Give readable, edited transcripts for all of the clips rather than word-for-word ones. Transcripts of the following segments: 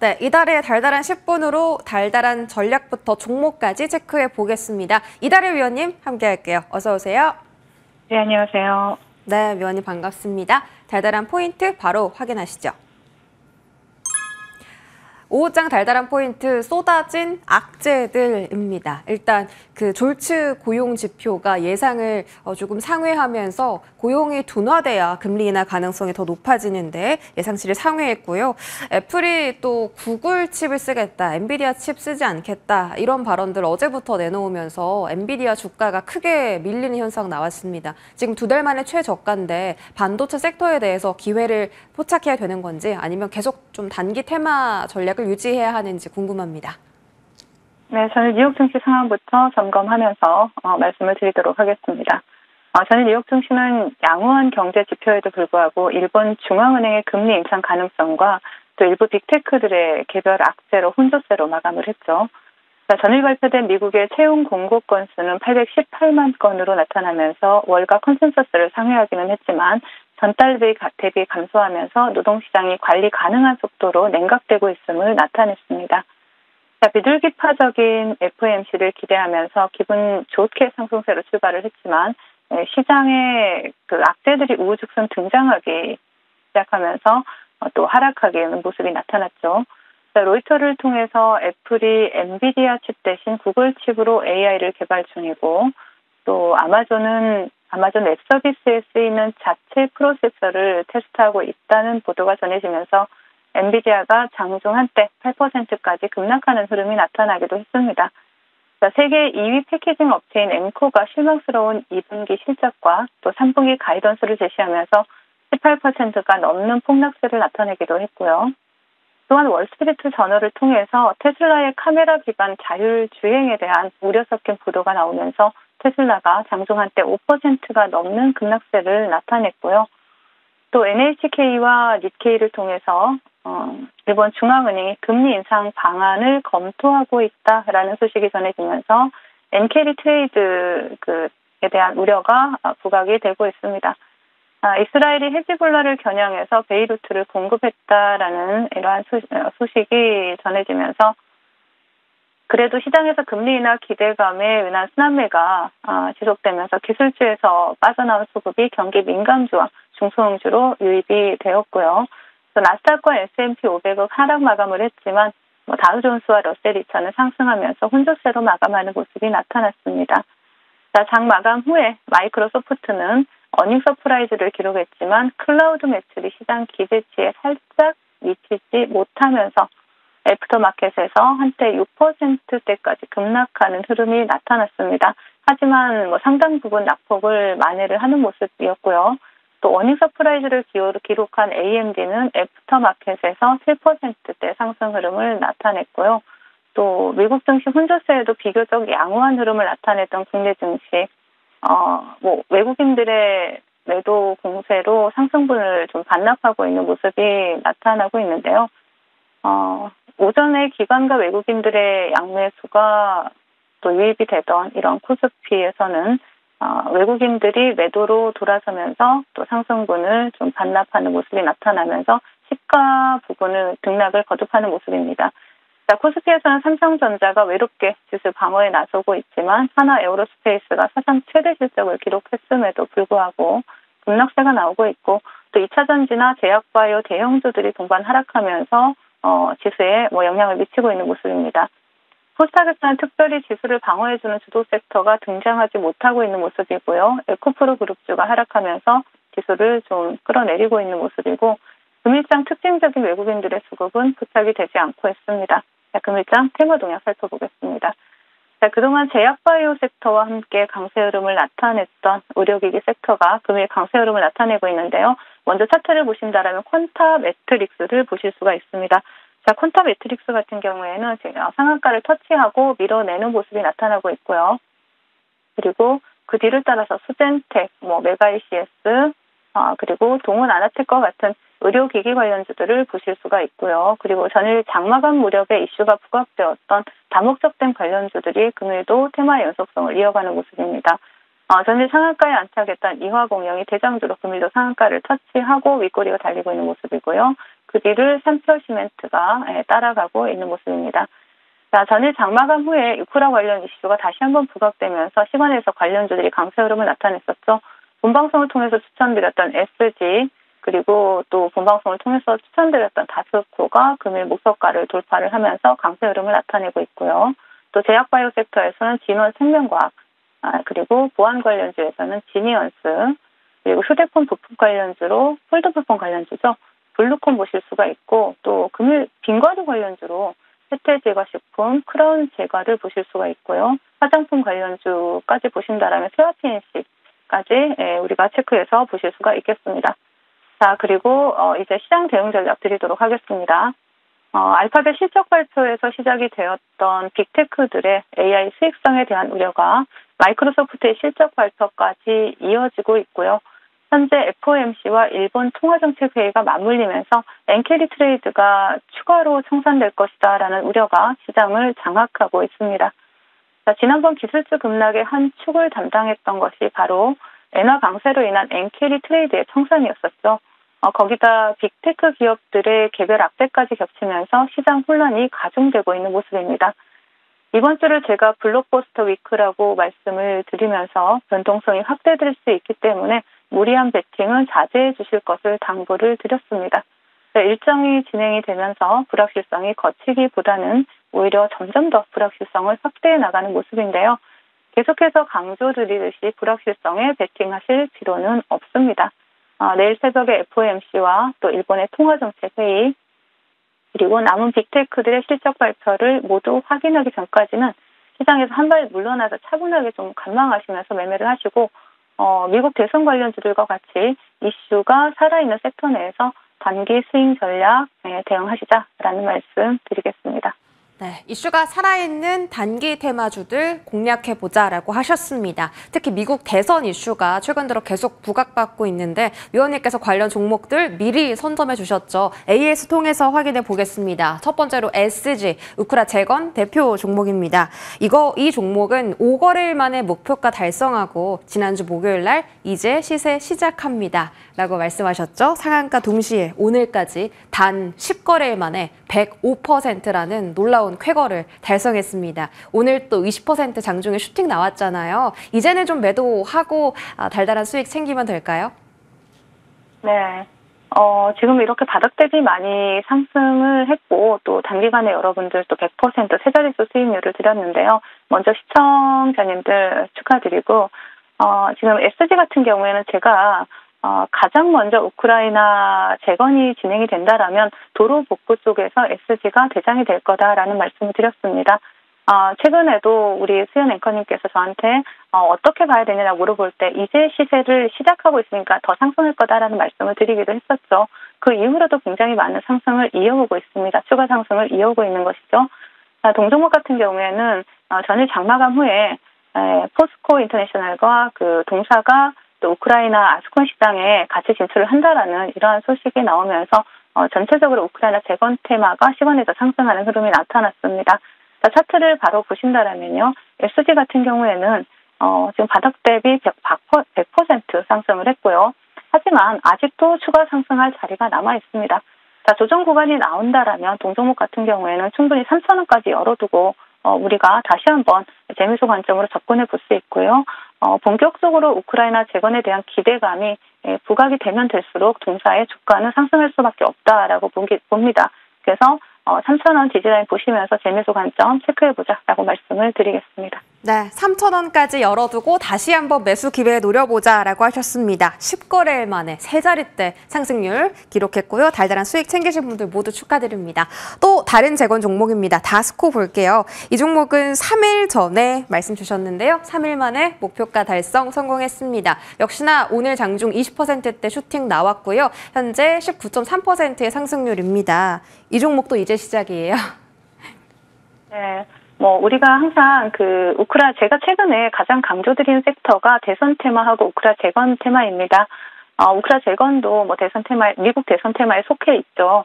네, 이달의 달달한 10분으로 달달한 전략부터 종목까지 체크해 보겠습니다. 이달의 위원님 함께할게요. 어서 오세요. 네, 안녕하세요. 네, 위원님 반갑습니다. 달달한 포인트 바로 확인하시죠. 5장 달달한 포인트 쏟아진 악재들입니다. 일단 그 졸츠 고용 지표가 예상을 조금 상회하면서 고용이 둔화돼야 금리 인하 가능성이 더 높아지는데 예상치를 상회했고요. 애플이 또 구글 칩을 쓰겠다, 엔비디아 칩 쓰지 않겠다 이런 발언들 어제부터 내놓으면서 엔비디아 주가가 크게 밀리는 현상 나왔습니다. 지금 2달 만에 최저가인데 반도체 섹터에 대해서 기회를 포착해야 되는 건지 아니면 계속 좀 단기 테마 전략을 유지해야 하는지 궁금합니다. 네, 저는 뉴욕 증시 상황부터 점검하면서 말씀을 드리도록 하겠습니다. 저는 뉴욕 증시는 양호한 경제 지표에도 불구하고 일본 중앙은행의 금리 인상 가능성과 또 일부 빅테크들의 개별 악재로 혼조세로 마감을 했죠. 전일 발표된 미국의 채용 공고 건수는 818만 건으로 나타나면서 월가 컨센서스를 상회하기는 했지만 전달 대비 감소하면서 노동시장이 관리 가능한 속도로 냉각되고 있음을 나타냈습니다. 비둘기파적인 FOMC를 기대하면서 기분 좋게 상승세로 출발을 했지만 시장에 그 악재들이 우후죽순 등장하기 시작하면서 또 하락하게 모습이 나타났죠. 로이터를 통해서 애플이 엔비디아 칩 대신 구글 칩으로 AI를 개발 중이고 또 아마존 웹 서비스에 쓰이는 자체 프로세서를 테스트하고 있다는 보도가 전해지면서 엔비디아가 장중 한때 8%까지 급락하는 흐름이 나타나기도 했습니다. 세계 2위 패키징 업체인 엠코가 실망스러운 2분기 실적과 또 3분기 가이던스를 제시하면서 18%가 넘는 폭락세를 나타내기도 했고요. 또한 월스트리트 저널을 통해서 테슬라의 카메라 기반 자율주행에 대한 우려 섞인 보도가 나오면서 테슬라가 장중 한때 5%가 넘는 급락세를 나타냈고요. 또 NHK와 니케이를 통해서 일본 중앙은행이 금리 인상 방안을 검토하고 있다라는 소식이 전해지면서 엔캐리 트레이드에 대한 우려가 부각이 되고 있습니다. 이스라엘이 헤즈볼라를 겨냥해서 베이루트를 공급했다라는 이러한 소식이 전해지면서 그래도 시장에서 금리 인하 기대감에 은한 순환매가 지속되면서 기술주에서 빠져나온 수급이 경기 민감주와 중소형주로 유입이 되었고요. 또 나스닥과 S&P 500은 하락 마감을 했지만 다우존스와 러셀 2000은 상승하면서 혼조세로 마감하는 모습이 나타났습니다. 장 마감 후에 마이크로소프트는 어닝 서프라이즈를 기록했지만 클라우드 매출이 시장 기대치에 살짝 미치지 못하면서 애프터마켓에서 한때 6%대까지 급락하는 흐름이 나타났습니다. 하지만 상당 부분 낙폭을 만회를 하는 모습이었고요. 또 어닝 서프라이즈를 기록한 AMD는 애프터마켓에서 7%대 상승 흐름을 나타냈고요. 또 미국 증시 혼조세에도 비교적 양호한 흐름을 나타냈던 국내 증시, 외국인들의 매도 공세로 상승분을 좀 반납하고 있는 모습이 나타나고 있는데요. 오전에 기관과 외국인들의 양매수가 또 유입이 되던 이런 코스피에서는 외국인들이 매도로 돌아서면서 또 상승분을 좀 반납하는 모습이 나타나면서 시가 부분을 등락을 거듭하는 모습입니다. 코스피에서는 삼성전자가 외롭게 지수 방어에 나서고 있지만 하나 에어로스페이스가 사상 최대 실적을 기록했음에도 불구하고 급락세가 나오고 있고 또 2차전지나 제약바이오 대형주들이 동반 하락하면서 지수에 영향을 미치고 있는 모습입니다. 코스닥에서는 특별히 지수를 방어해주는 주도 섹터가 등장하지 못하고 있는 모습이고요. 에코프로 그룹주가 하락하면서 지수를 좀 끌어내리고 있는 모습이고 금일장 특징적인 외국인들의 수급은 포착이 되지 않고 있습니다. 금일장 테마 동향 살펴보겠습니다. 그동안 제약바이오 섹터와 함께 강세 흐름을 나타냈던 의료기기 섹터가 금일 강세 흐름을 나타내고 있는데요. 먼저 차트를 보신다면 퀀타 매트릭스를 보실 수가 있습니다. 퀀타 매트릭스 같은 경우에는 상한가를 터치하고 밀어내는 모습이 나타나고 있고요. 그리고 그 뒤를 따라서 수젠텍, 메가이시에스, 그리고 동은 아나텍과 같은 의료기기 관련주들을 보실 수가 있고요. 그리고 전일 장마감 무렵에 이슈가 부각되었던 다목적된 관련주들이 금일도 테마 연속성을 이어가는 모습입니다. 전일 상한가에 안착했던 이화공영이 대장주로 금일도 상한가를 터치하고 윗꼬리가 달리고 있는 모습이고요. 그 뒤를 삼표시멘트가 따라가고 있는 모습입니다. 자, 전일 장마감 후에 우크라 관련 이슈가 다시 한번 부각되면서 시간에서 관련주들이 강세 흐름을 나타냈었죠. 본방송을 통해서 추천드렸던 SG 그리고 또 본방송을 통해서 추천드렸던 다스코가 금일 목표가를 돌파를 하면서 강세 흐름을 나타내고 있고요. 또 제약바이오 섹터에서는 진원생명과학 그리고 보안 관련주에서는 지니언스 그리고 휴대폰 부품 관련주로 폴더부품 관련주죠. 블루콘 보실 수가 있고 또 금일 빙과류 관련주로 혜태 제과식품, 크라운 제과를 보실 수가 있고요. 화장품 관련주까지 보신다라면 세화PNC까지 우리가 체크해서 보실 수가 있겠습니다. 자, 그리고 이제 시장 대응 전략 드리도록 하겠습니다. 알파벳 실적 발표에서 시작이 되었던 빅테크들의 AI 수익성에 대한 우려가 마이크로소프트의 실적 발표까지 이어지고 있고요. 현재 FOMC와 일본 통화정책회의가 맞물리면서 엔캐리 트레이드가 추가로 청산될 것이다라는 우려가 시장을 장악하고 있습니다. 자, 지난번 기술주 급락의 한 축을 담당했던 것이 바로 엔화 강세로 인한 엔캐리 트레이드의 청산이었었죠. 거기다 빅테크 기업들의 개별 악재까지 겹치면서 시장 혼란이 가중되고 있는 모습입니다. 이번 주를 제가 블록버스터 위크라고 말씀을 드리면서 변동성이 확대될 수 있기 때문에 무리한 베팅은 자제해 주실 것을 당부를 드렸습니다. 일정이 진행이 되면서 불확실성이 거치기보다는 오히려 점점 더 불확실성을 확대해 나가는 모습인데요. 계속해서 강조드리듯이 불확실성에 베팅하실 필요는 없습니다. 내일 새벽에 FOMC와 또 일본의 통화정책회의 그리고 남은 빅테크들의 실적 발표를 모두 확인하기 전까지는 시장에서 한 발 물러나서 차분하게 좀 관망하시면서 매매를 하시고 미국 대선 관련주들과 같이 이슈가 살아있는 섹터 내에서 단기 스윙 전략 대응하시자라는 말씀 드리겠습니다. 네, 이슈가 살아있는 단기 테마주들 공략해보자라고 하셨습니다. 특히 미국 대선 이슈가 최근 들어 계속 부각받고 있는데 위원님께서 관련 종목들 미리 선점해 주셨죠. AS 통해서 확인해 보겠습니다. 첫 번째로 SG, 우크라 재건 대표 종목입니다. 이 종목은 5거래일 만에 목표가 달성하고 지난주 목요일 날 이제 시세 시작합니다. 라고 말씀하셨죠. 상한가 동시에 오늘까지 단 10거래일 만에 105%라는 놀라운 쾌거를 달성했습니다. 오늘 또 20% 장중에 슈팅 나왔잖아요. 이제는 좀 매도하고 달달한 수익 챙기면 될까요? 네. 지금 이렇게 바닥 대비 많이 상승을 했고 또 단기간에 여러분들 또 100% 세 자릿수 수익률을 드렸는데요. 먼저 시청자님들 축하드리고 지금 SG 같은 경우에는 제가 가장 먼저 우크라이나 재건이 진행이 된다라면 도로 복구 쪽에서 SG가 대장이 될 거다라는 말씀을 드렸습니다. 최근에도 우리 수연 앵커님께서 저한테 어떻게 봐야 되느냐 물어볼 때 이제 시세를 시작하고 있으니까 더 상승할 거다라는 말씀을 드리기도 했었죠. 그 이후로도 굉장히 많은 상승을 이어오고 있습니다. 추가 상승을 이어오고 있는 것이죠. 동종목 같은 경우에는 전일 장마감 후에 포스코 인터내셔널과 그 동사가 또 우크라이나 아스콘 시장에 같이 진출을 한다라는 이러한 소식이 나오면서 전체적으로 우크라이나 재건 테마가 시간에서 상승하는 흐름이 나타났습니다. 자, 차트를 바로 보신다라면요. SG 같은 경우에는 지금 바닥 대비 100% 상승을 했고요. 하지만 아직도 추가 상승할 자리가 남아 있습니다. 자, 조정 구간이 나온다라면 동종목 같은 경우에는 충분히 3,000원까지 열어두고 우리가 다시 한번 재미소 관점으로 접근해 볼 수 있고요. 본격적으로 우크라이나 재건에 대한 기대감이 부각이 되면 될수록 동사의 주가는 상승할 수밖에 없다라고 봅니다. 그래서 3,000원 지지라인 보시면서 재미소 관점 체크해보자라고 말씀을 드리겠습니다. 네, 3,000원까지 열어두고 다시 한번 매수 기회 노려보자라고 하셨습니다. 10거래일 만에 세 자릿대 상승률 기록했고요. 달달한 수익 챙기신 분들 모두 축하드립니다. 또 다른 재건 종목입니다. 다스코 볼게요. 이 종목은 3일 전에 말씀 주셨는데요. 3일 만에 목표가 달성 성공했습니다. 역시나 오늘 장중 20%대 슈팅 나왔고요. 현재 19.3%의 상승률입니다. 이 종목도 이제 시작이에요. 네. 우리가 항상 제가 최근에 가장 강조드리는 섹터가 대선 테마하고 우크라 재건 테마입니다. 우크라 재건도 미국 대선 테마에 속해 있죠.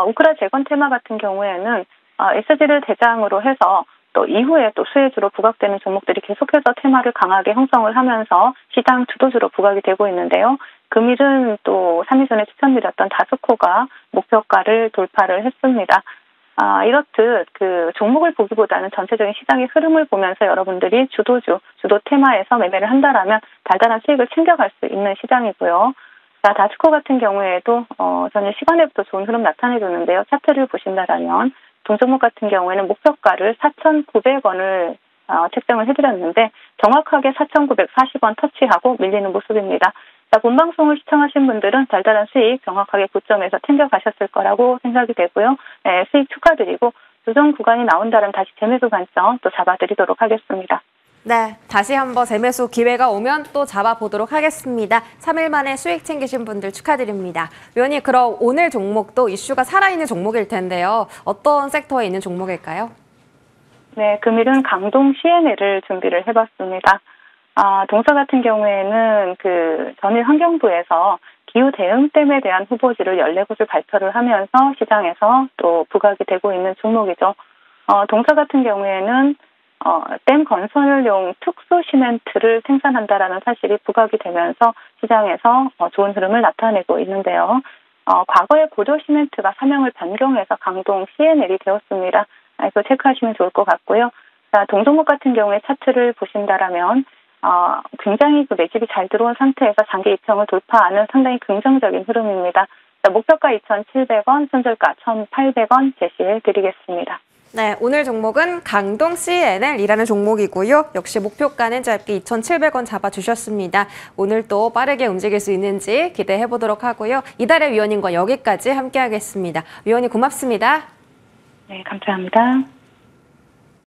우크라 재건 테마 같은 경우에는 SG를 대장으로 해서 또 이후에 또 수혜주로 부각되는 종목들이 계속해서 테마를 강하게 형성을 하면서 시장 주도주로 부각이 되고 있는데요. 금일은 또 3일 전에 추천드렸던 다스코가 목표가를 돌파를 했습니다. 이렇듯 그 종목을 보기보다는 전체적인 시장의 흐름을 보면서 여러분들이 주도 테마에서 매매를 한다라면 달달한 수익을 챙겨갈 수 있는 시장이고요. 자, 다스코 같은 경우에도 전일 시간에부터 좋은 흐름 나타내줬는데요. 차트를 보신다라면 동종목 같은 경우에는 목표가를 4,900원을 책정을 해드렸는데 정확하게 4,940원 터치하고 밀리는 모습입니다. 자, 본방송을 시청하신 분들은 달달한 수익 정확하게 고점에서 챙겨가셨을 거라고 생각이 되고요. 수익 축하드리고 조정 구간이 나온다면 다시 재매수 관점 또 잡아드리도록 하겠습니다. 네, 다시 한번 재매수 기회가 오면 또 잡아보도록 하겠습니다. 3일 만에 수익 챙기신 분들 축하드립니다. 위원님, 그럼 오늘 종목도 이슈가 살아있는 종목일 텐데요. 어떤 섹터에 있는 종목일까요? 네, 금일은 강동 CNL을 준비를 해봤습니다. 동사 같은 경우에는 그 전일 환경부에서 기후 대응댐에 대한 후보지를 14곳을 발표를 하면서 시장에서 또 부각이 되고 있는 종목이죠. 동사 같은 경우에는 댐 건설용 특수 시멘트를 생산한다라는 사실이 부각이 되면서 시장에서 좋은 흐름을 나타내고 있는데요. 과거에 고려 시멘트가 사명을 변경해서 강동 CNL이 되었습니다. 이거 체크하시면 좋을 것 같고요. 자, 동종목 같은 경우에 차트를 보신다라면 굉장히 그 매집이 잘 들어온 상태에서 장기 이평을 돌파하는 상당히 긍정적인 흐름입니다. 자, 목표가 2,700원, 손절가 1,800원 제시해 드리겠습니다. 네, 오늘 종목은 강동 CNL이라는 종목이고요. 역시 목표가는 짧게 2,700원 잡아주셨습니다. 오늘 또 빠르게 움직일 수 있는지 기대해 보도록 하고요. 이달의 위원님과 여기까지 함께하겠습니다. 위원님 고맙습니다. 네, 감사합니다.